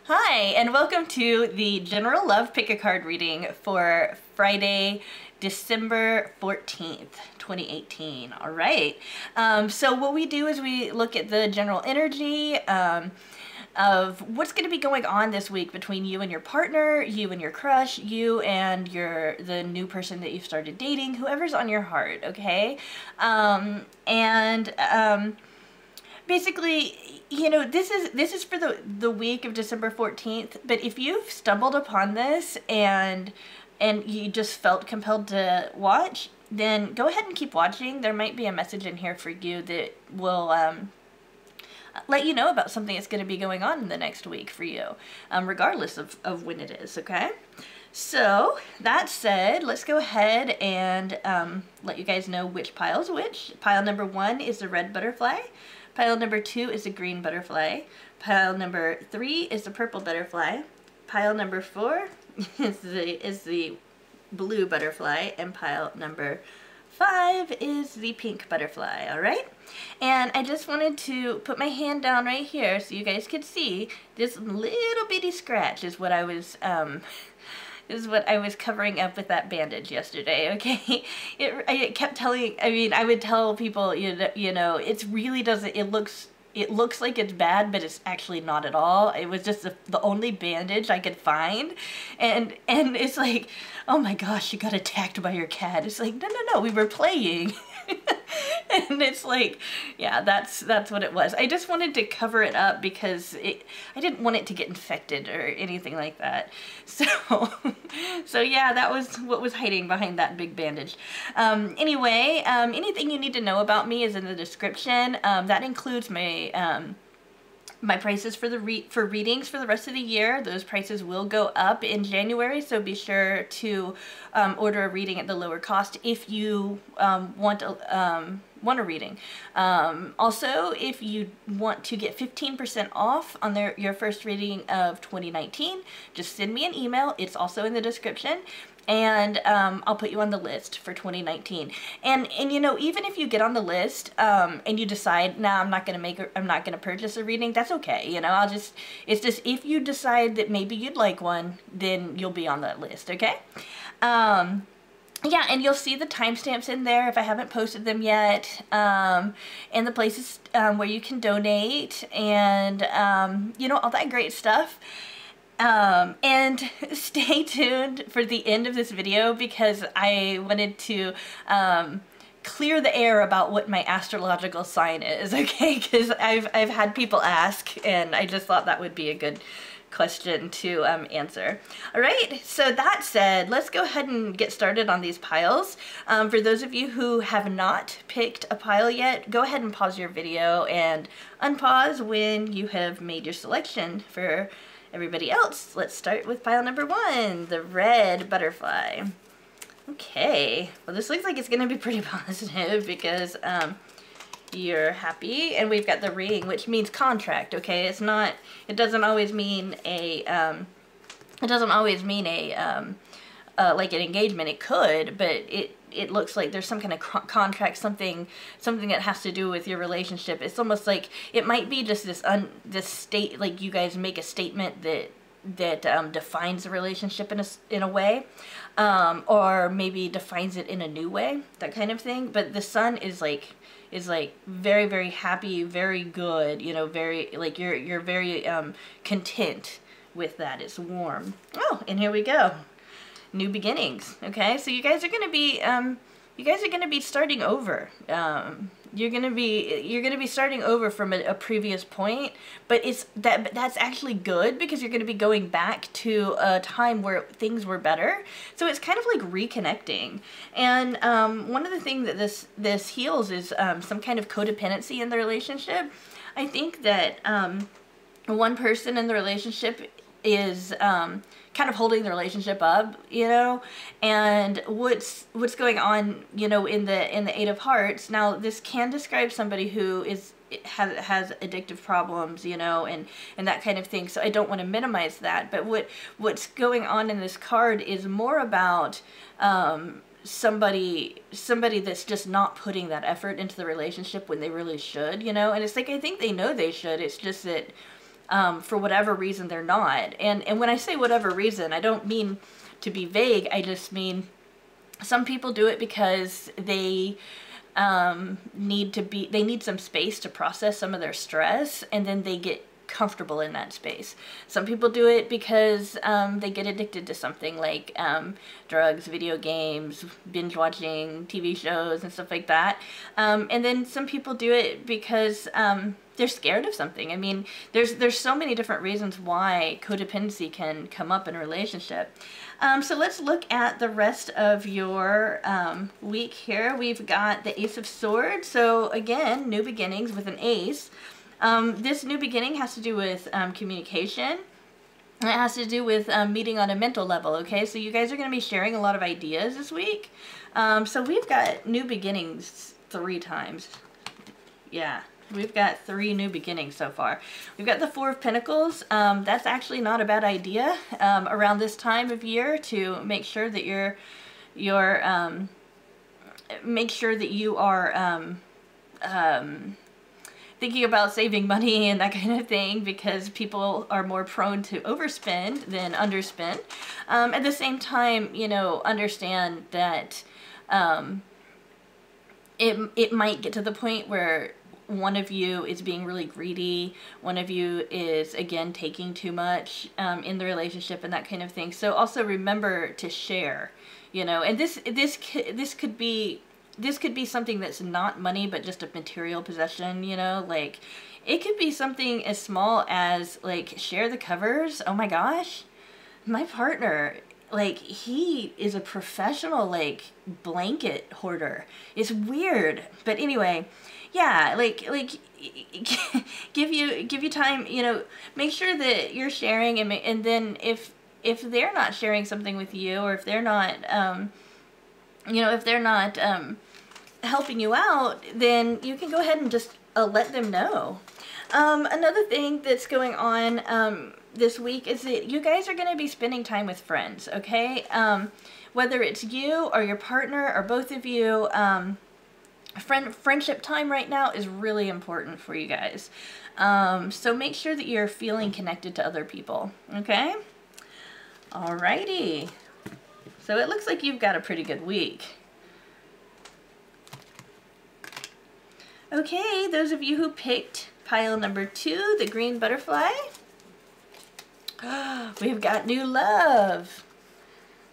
Hi, and welcome to the General Love Pick-a-Card reading for Friday, December 14th, 2018. All right. So what we do is we look at the general energy of what's going to be going on this week between you and your partner, you and your crush, you and the new person that you've started dating, whoever's on your heart, okay? Basically, you know, this is for the week of December 14th, but if you've stumbled upon this and you just felt compelled to watch, then go ahead and keep watching. There might be a message in here for you that will let you know about something that's going to be going on in the next week for you, regardless of when it is, okay? So, that said, let's go ahead and let you guys know which pile's which. Pile number 1 is the red butterfly. Pile number 2 is the green butterfly. Pile number 3 is the purple butterfly. Pile number 4 is the blue butterfly. And pile number 5 is the pink butterfly, alright? And I just wanted to put my hand down right here so you guys could see this little bitty scratch is what I was covering up with that bandage yesterday, okay? I kept telling, I would tell people, you know, it really doesn't, it looks like it's bad, but it's actually not at all. It was just the only bandage I could find. And it's like, oh my gosh, you got attacked by your cat. It's like, no, we were playing. And it's like, yeah, that's what it was. I just wanted to cover it up because I didn't want it to get infected or anything like that. So yeah, that was what was hiding behind that big bandage. Anyway, anything you need to know about me is in the description. That includes my prices for readings for the rest of the year. Those prices will go up in January, so be sure to order a reading at the lower cost if you want a reading. Also, if you want to get 15% off on your first reading of 2019, just send me an email. It's also in the description. And I'll put you on the list for 2019. And you know, even if you get on the list and you decide, nah, I'm not gonna purchase a reading, that's okay. You know, it's just if you decide that maybe you'd like one, then you'll be on that list, okay? Yeah, and you'll see the timestamps in there if I haven't posted them yet, and the places where you can donate, and you know, all that great stuff. And stay tuned for the end of this video because I wanted to clear the air about what my astrological sign is, okay? Because I've had people ask, and I just thought that would be a good question to answer. Alright, so that said, let's go ahead and get started on these piles. For those of you who have not picked a pile yet, go ahead and pause your video and unpause when you have made your selection. For everybody else, let's start with pile number 1, the red butterfly. Okay, well this looks like it's going to be pretty positive because you're happy, and we've got the ring, which means contract, okay? It doesn't always mean a, like an engagement. It could, but it looks like there's some kind of contract, something that has to do with your relationship. It's almost like it might be just this state, like you guys make a statement that defines the relationship in a way, or maybe defines it in a new way, that kind of thing. But the sun is like very, very happy, very good, you know, very, like you're very content with that. It's warm. Oh, and here we go. New beginnings. Okay, so you guys are gonna be starting over. You're gonna be starting over from a previous point, but that's actually good because you're gonna be going back to a time where things were better. So it's kind of like reconnecting. And one of the things that this heals is some kind of codependency in the relationship. I think that one person in the relationship is kind of holding the relationship up, you know, and what's going on, you know, in the Eight of Hearts. Now, this can describe somebody who has addictive problems, you know, and that kind of thing. So I don't want to minimize that. But what's going on in this card is more about somebody that's just not putting that effort into the relationship when they really should, you know. And it's like, I think they know they should. It's just that for whatever reason they're not. And when I say whatever reason, I don't mean to be vague. I just mean some people do it because they need some space to process some of their stress, and then they get comfortable in that space. Some people do it because they get addicted to something like drugs, video games, binge watching TV shows and stuff like that. And then some people do it because they're scared of something. I mean, there's so many different reasons why codependency can come up in a relationship. So let's look at the rest of your week here. We've got the Ace of Swords. So again, new beginnings with an ace. This new beginning has to do with communication. It has to do with meeting on a mental level, okay? So you guys are going to be sharing a lot of ideas this week. So we've got new beginnings 3 times. Yeah, we've got 3 new beginnings so far. We've got the 4 of Pentacles. That's actually not a bad idea around this time of year to make sure that you are thinking about saving money and that kind of thing, because people are more prone to overspend than underspend. At the same time, you know, understand that it might get to the point where one of you is being really greedy, one of you is, again, taking too much in the relationship and that kind of thing. So also remember to share, you know, and this could be something that's not money, but just a material possession, you know, like it could be something as small as like share the covers. Oh my gosh, my partner, like he is a professional like blanket hoarder. It's weird, but anyway, yeah, like give you time, you know, make sure that you're sharing, and then if they're not sharing something with you, or if they're not helping you out, then you can go ahead and just let them know. Another thing that's going on this week is that you guys are going to be spending time with friends, okay? Whether it's you or your partner or both of you, friendship time right now is really important for you guys. So make sure that you're feeling connected to other people, okay? Alrighty. So it looks like you've got a pretty good week. Okay, those of you who picked pile number 2, the green butterfly, we've got new love.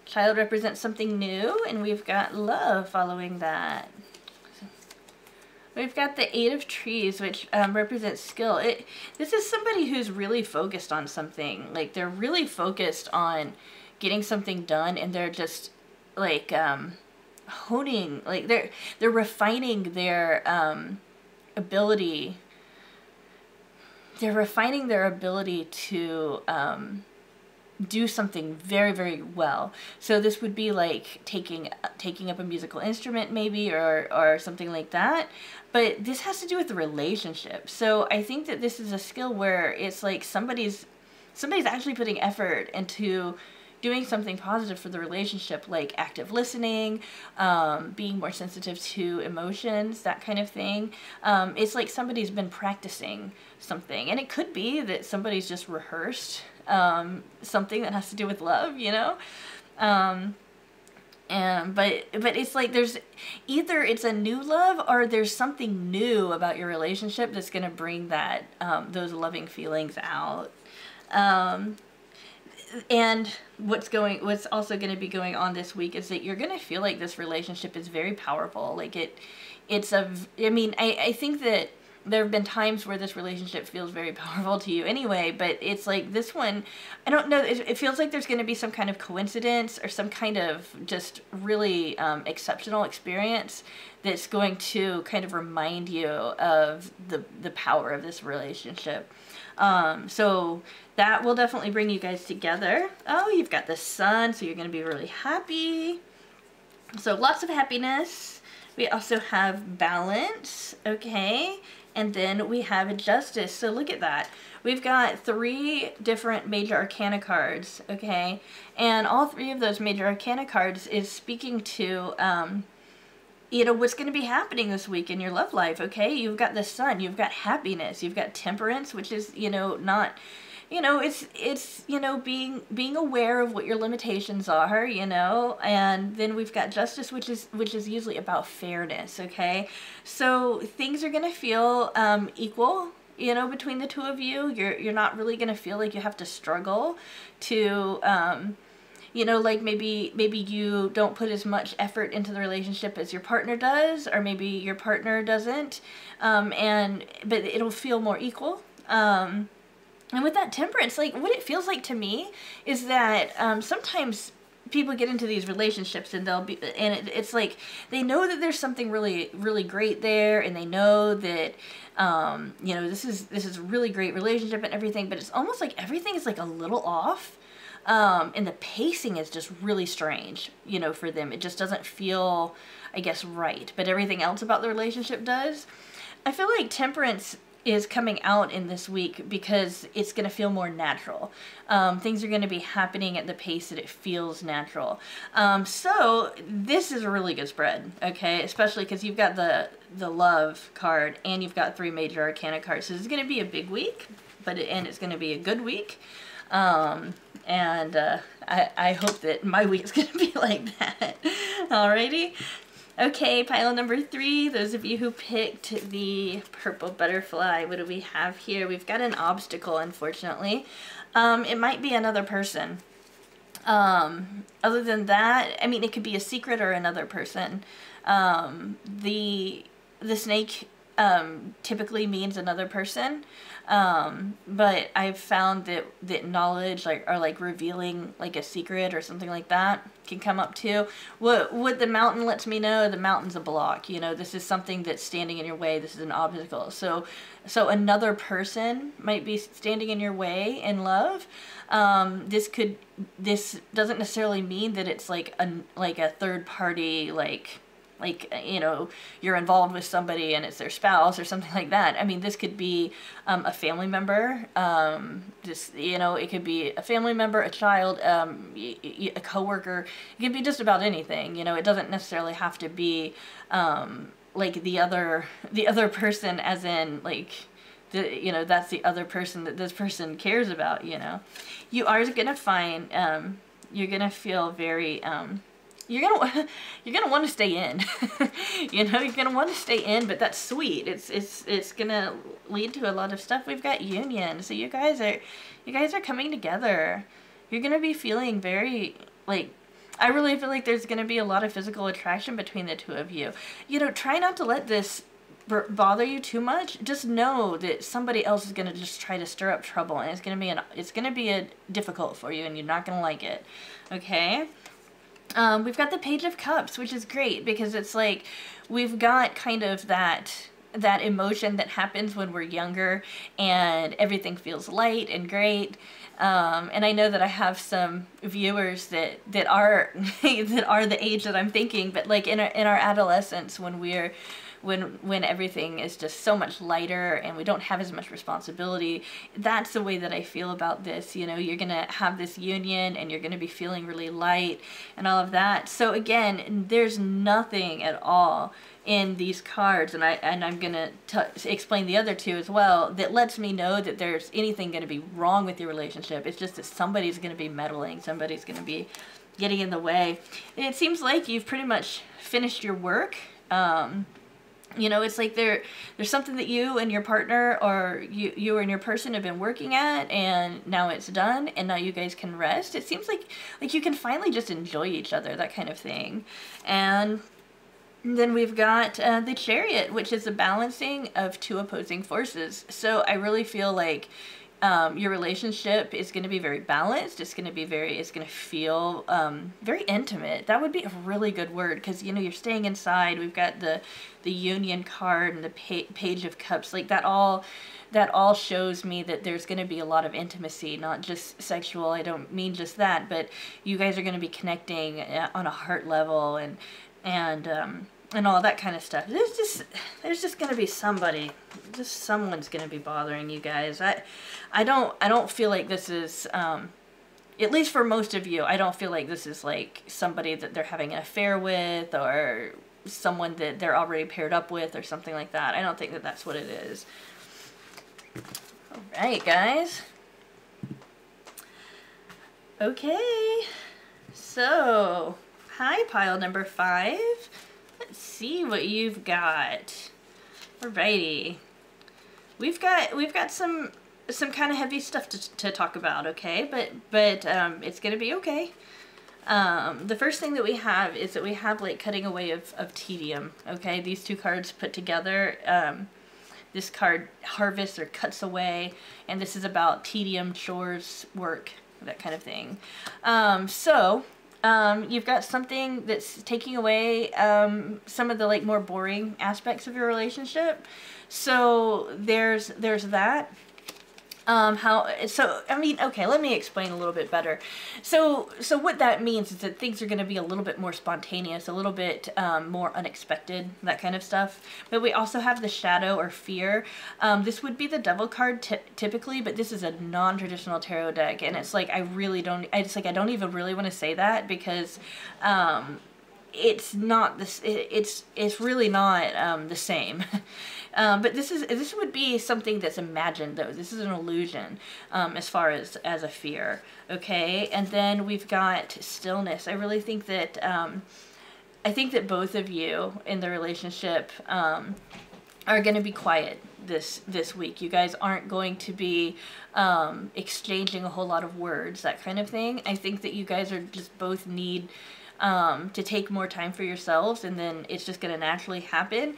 Child represents something new, and we've got love following that. We've got the 8 of trees, which represents skill. This is somebody who's really focused on something. Like, they're really focused on getting something done, and they're just, like, honing, like they're refining their ability. They're refining their ability to do something very, very well. So this would be like taking up a musical instrument maybe, or something like that. But this has to do with the relationship. So I think that this is a skill where it's like somebody's actually putting effort into doing something positive for the relationship, like active listening, being more sensitive to emotions, that kind of thing. It's like somebody's been practicing something, and it could be that somebody's just rehearsed something that has to do with love, you know? But it's like there's either it's a new love, or there's something new about your relationship that's going to bring that those loving feelings out. And what's also going to be going on this week is that you're going to feel like this relationship is very powerful. Like I think that there have been times where this relationship feels very powerful to you anyway, but it's like this one, I don't know, it feels like there's going to be some kind of coincidence or some kind of just really exceptional experience that's going to kind of remind you of the power of this relationship. So that will definitely bring you guys together. Oh, you've got the sun, so you're going to be really happy. So lots of happiness. We also have balance, okay? And then we have justice. So look at that. We've got 3 different major arcana cards, okay? And all 3 of those major arcana cards is speaking to you know, what's going to be happening this week in your love life, okay? You've got the sun, you've got happiness, you've got temperance, which is, you know, not, you know, it's, you know, being aware of what your limitations are, you know, and then we've got justice, which is usually about fairness, okay? So things are going to feel equal, you know, between the two of you. You're not really going to feel like you have to struggle to, you know, like maybe you don't put as much effort into the relationship as your partner does, or maybe your partner doesn't, but it'll feel more equal. And with that temperance, like what it feels like to me is that sometimes people get into these relationships and it's like they know that there's something really, really great there, and they know that you know, this is a really great relationship and everything, but it's almost like everything is like a little off. And the pacing is just really strange, you know, for them. It just doesn't feel, I guess, right. But everything else about the relationship does. I feel like temperance is coming out in this week because it's going to feel more natural. Things are going to be happening at the pace that it feels natural. So this is a really good spread, okay? Especially because you've got the love card and you've got 3 major arcana cards. So it's going to be a big week, and it's going to be a good week. I hope that my week's going to be like that. Alrighty. Okay, pile number 3, those of you who picked the purple butterfly, what do we have here? We've got an obstacle, unfortunately. It might be another person. Other than that, I mean, it could be a secret or another person. The snake typically means another person. But I've found that knowledge, or like revealing like a secret or something like that, can come up too. What the mountain lets me know, the mountain's a block. You know, this is something that's standing in your way. This is an obstacle. So another person might be standing in your way in love. This doesn't necessarily mean that it's like a third party, like, you know, you're involved with somebody and it's their spouse or something like that. I mean, this could be a family member, just, you know, it could be a family member, a child, a coworker. It could be just about anything, you know. It doesn't necessarily have to be like the other person, as in like, you know, that's the other person that this person cares about, you know. You are gonna find, you're gonna feel very, you're gonna want to stay in. You know, you're gonna want to stay in, but that's sweet. It's gonna lead to a lot of stuff. We've got union, so you guys are coming together. You're gonna be feeling very, like, I really feel like there's gonna be a lot of physical attraction between the two of you. You know, try not to let this bother you too much. Just know that somebody else is gonna just try to stir up trouble, and it's gonna be a difficult for you, and you're not gonna like it. Okay. We've got the Page of Cups, which is great because it's like we've got kind of that emotion that happens when we're younger and everything feels light and great. And I know that I have some viewers that are that are the age that I'm thinking, but like in our adolescence, when everything is just so much lighter and we don't have as much responsibility, that's the way that I feel about this. You know, you're gonna have this union and you're gonna be feeling really light and all of that. So again, there's nothing at all in these cards, and I'm gonna explain the other 2 as well, that lets me know that there's anything gonna be wrong with your relationship. It's just that somebody's gonna be meddling, somebody's gonna be getting in the way. And it seems like you've pretty much finished your work. You know, it's like there's something that you and your partner, or you and your person, have been working at, and now it's done, and now you guys can rest. It seems like you can finally just enjoy each other, that kind of thing. And then we've got the Chariot, which is the balancing of 2 opposing forces. So I really feel like your relationship is going to be very balanced. It's going to feel very intimate. That would be a really good word, because, you know, you're staying inside. We've got the union card and the Page of Cups. Like that all shows me that there's going to be a lot of intimacy, not just sexual. I don't mean just that, but you guys are going to be connecting on a heart level and all that kind of stuff. There's just gonna be someone's gonna be bothering you guys. I don't feel like this is, at least for most of you, I don't feel like this is like somebody that they're having an affair with, or someone that they're already paired up with or something like that. I don't think that that's what it is. All right, guys. Okay. So, hi, pile number 5. Let's see what you've got. Alrighty. We've got some kind of heavy stuff to talk about, okay? But it's gonna be okay. The first thing that we have is that we have like cutting away of tedium, okay? These two cards put together. This card harvests or cuts away, and this is about tedium, chores, work, that kind of thing. You've got something that's taking away some of the like more boring aspects of your relationship. So there's that. Okay, let me explain a little bit better. So what that means is that things are going to be a little bit more spontaneous, a little bit more unexpected, that kind of stuff. But we also have the shadow or fear. This would be the devil card typically, but this is a non-traditional tarot deck, and it's like I don't even really want to say that because it's not this. It's really not the same. But this would be something that's imagined, though. This is an illusion as far as a fear, okay? And then we've got stillness. I really think that both of you in the relationship are going to be quiet this week. You guys aren't going to be exchanging a whole lot of words, that kind of thing. I think that you guys are just both need to take more time for yourselves, and then it's just going to naturally happen.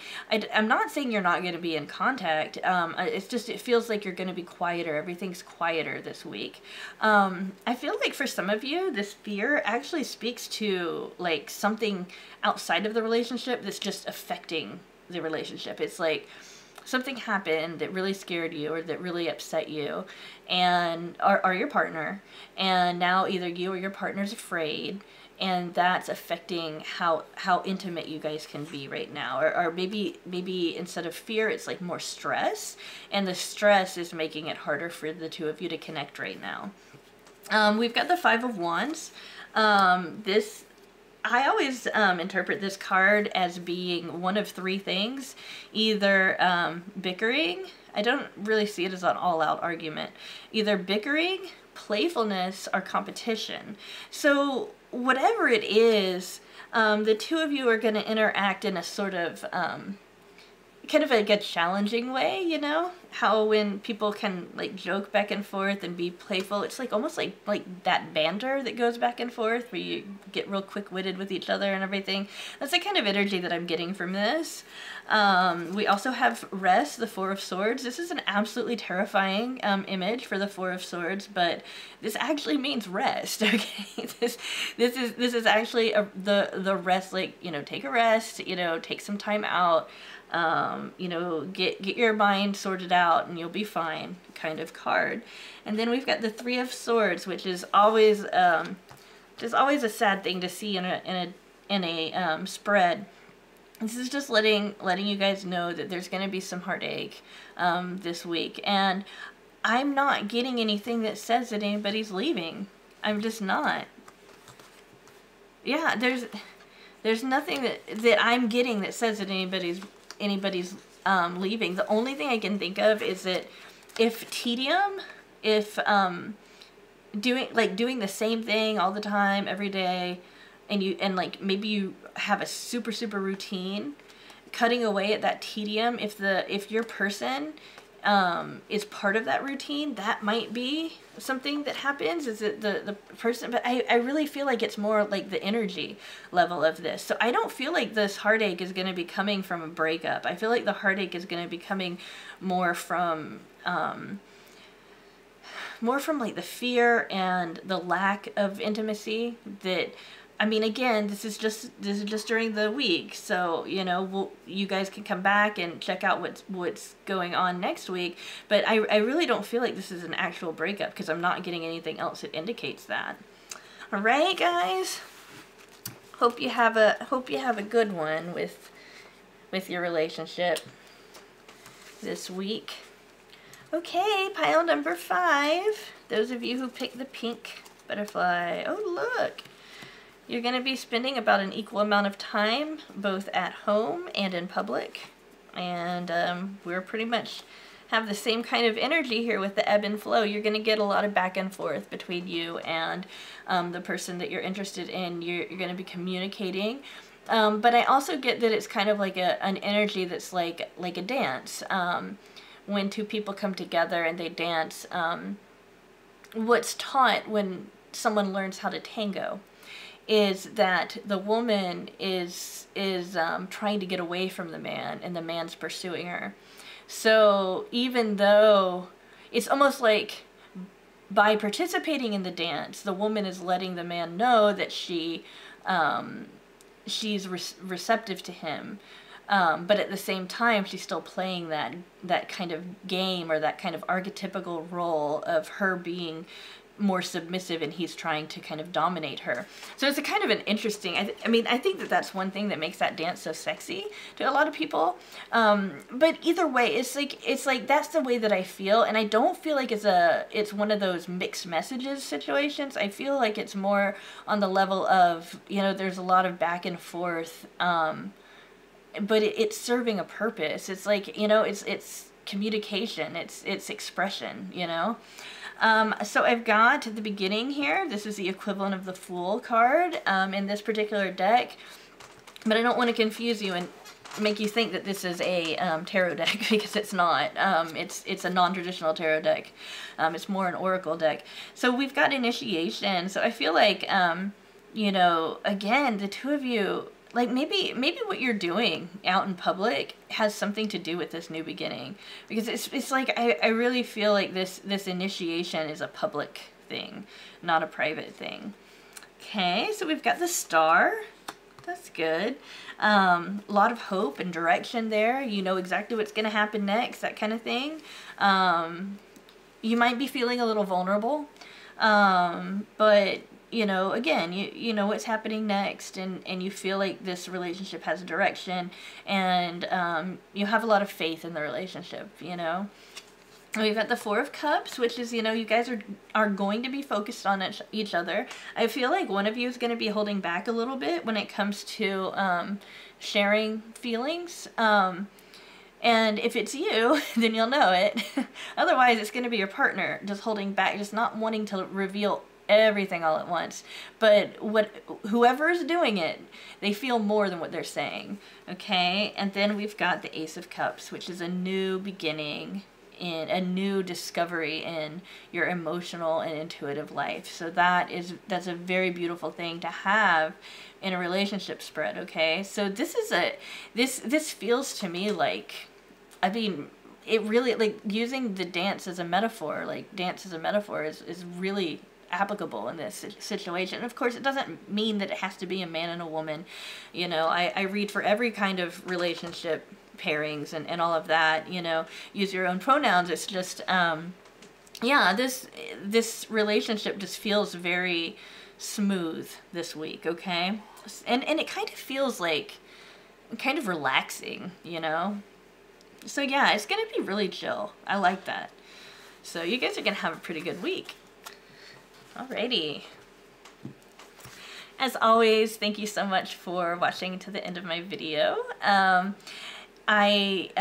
I'm not saying you're not going to be in contact. It's just, it feels like you're going to be quieter. Everything's quieter this week. I feel like for some of you, this fear actually speaks to like something outside of the relationship that's just affecting the relationship. It's like something happened that really scared you or that really upset you and or your partner, and now either you or your partner's afraid, and that's affecting how intimate you guys can be right now. Or maybe instead of fear, it's like more stress, and the stress is making it harder for the two of you to connect right now. We've got the 5 of Wands. I always interpret this card as being one of 3 things. Either bickering, I don't really see it as an all-out argument. Either bickering, playfulness, or competition. So whatever it is, the two of you are going to interact in a sort of kind of like a challenging way, you know? How when people can like joke back and forth and be playful, it's like almost like that banter that goes back and forth where you get real quick-witted with each other and everything. That's the kind of energy that I'm getting from this. We also have rest, the 4 of Swords. This is an absolutely terrifying image for the 4 of Swords, but this actually means rest, okay? This is actually the rest, like, you know, take a rest, you know, take some time out. You know, get your mind sorted out and you'll be fine kind of card. And then we've got the 3 of Swords, which is always just always a sad thing to see in a spread. This is just letting you guys know that there's going to be some heartache this week, and I'm not getting anything that says that anybody's leaving. I'm just not. Yeah, there's nothing that I'm getting that says that anybody's leaving. The only thing I can think of is that if tedium, if doing the same thing all the time every day, and like maybe you have a super routine, cutting away at that tedium, if your person is part of that routine, that might be something that happens, is that the person, but I really feel like it's more like the energy level of this. So I don't feel like this heartache is going to be coming from a breakup. I feel like the heartache is going to be coming more from like the fear and the lack of intimacy that, I mean, again, this is just during the week, so you know, you guys can come back and check out what's going on next week. But I really don't feel like this is an actual breakup because I'm not getting anything else that indicates that. All right, guys. Hope you have a good one with your relationship this week. Okay, pile number 5. Those of you who picked the pink butterfly. Oh, look. You're going to be spending about an equal amount of time both at home and in public. And we're pretty much have the same kind of energy here with the ebb and flow. You're going to get a lot of back and forth between you and the person that you're interested in. You're going to be communicating. But I also get that it's kind of like an energy that's like a dance. When two people come together and they dance, what's taught when someone learns how to tango is that the woman is trying to get away from the man and the man's pursuing her. So even though it's almost like by participating in the dance, the woman is letting the man know that she's receptive to him. But at the same time, she's still playing that kind of game, or that kind of archetypical role of her being more submissive and he's trying to kind of dominate her. So it's a kind of an interesting, I mean, I think that that's one thing that makes that dance so sexy to a lot of people. But either way, it's like that's the way that I feel, and I don't feel like it's one of those mixed messages situations. I feel like it's more on the level of, you know, there's a lot of back and forth, but it's serving a purpose. It's like, you know, it's communication, it's expression, you know. So I've got at the beginning here, this is the equivalent of the Fool card in this particular deck, but I don't want to confuse you and make you think that this is a tarot deck, because it's not. It's a non-traditional tarot deck. It's more an oracle deck. So we've got initiation. So I feel like, you know, again, the two of you, like maybe what you're doing out in public has something to do with this new beginning, because it's like I really feel like this initiation is a public thing, not a private thing. Okay, so we've got the Star. That's good. A lot of hope and direction there. You know exactly what's going to happen next, that kind of thing. You might be feeling a little vulnerable, but you know, again, you know what's happening next, and you feel like this relationship has a direction, and you have a lot of faith in the relationship, you know. We've got the Four of Cups, which is, you know, you guys are going to be focused on each other. I feel like one of you is going to be holding back a little bit when it comes to sharing feelings. And if it's you, then you'll know it. Otherwise, it's going to be your partner just holding back, just not wanting to reveal everything all at once. But whoever's doing it, they feel more than what they're saying. Okay? And then we've got the Ace of Cups, which is a new beginning, in a new discovery in your emotional and intuitive life. So that's a very beautiful thing to have in a relationship spread. Okay? So this feels to me like, I mean, it really, like, using the dance as a metaphor, like dance as a metaphor is really applicable in this situation. Of course, it doesn't mean that it has to be a man and a woman. You know, I read for every kind of relationship pairings and all of that, you know. Use your own pronouns. It's just, yeah, this relationship just feels very smooth this week, okay? And it kind of feels like kind of relaxing, you know? So yeah, it's gonna be really chill. I like that. So you guys are gonna have a pretty good week. Alrighty. As always, thank you so much for watching to the end of my video. I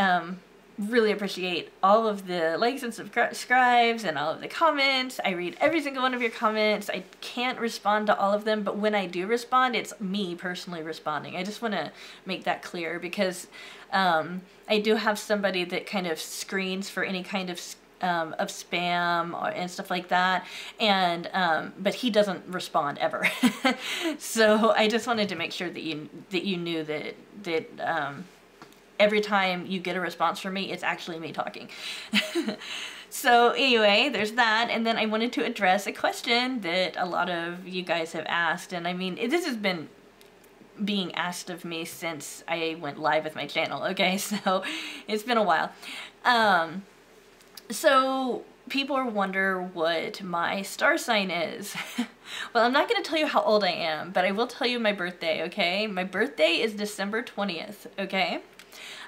really appreciate all of the likes and subscribes and all of the comments. I read every single one of your comments. I can't respond to all of them, but when I do respond, it's me personally responding. I just want to make that clear, because I do have somebody that kind of screens for any kind of spam and stuff like that, and but he doesn't respond ever. So I just wanted to make sure that you knew that every time you get a response from me, it's actually me talking. So anyway, there's that. And then I wanted to address a question that a lot of you guys have asked, and I mean, this has been being asked of me since I went live with my channel, okay? So it's been a while. So people wonder what my star sign is. Well, I'm not going to tell you how old I am, but I will tell you my birthday, okay? My birthday is December 20th, okay?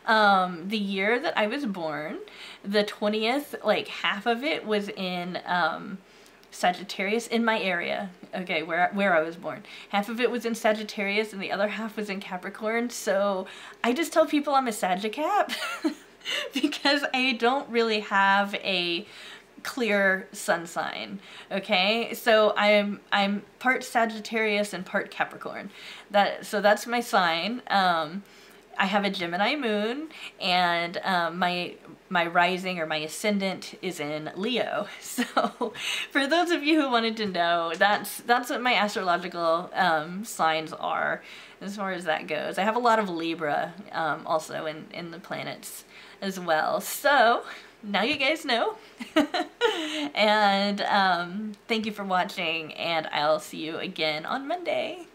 The year that I was born, the 20th, like half of it was in Sagittarius in my area, okay, where I was born. Half of it was in Sagittarius and the other half was in Capricorn. So I just tell people I'm a Sagittap because I don't really have a clear sun sign. Okay, so I'm part Sagittarius and part Capricorn. So that's my sign. I have a Gemini moon, and my rising or my ascendant is in Leo. So for those of you who wanted to know, that's what my astrological signs are as far as that goes. I have a lot of Libra also in the planets as well. So now you guys know. And thank you for watching, and I'll see you again on Monday.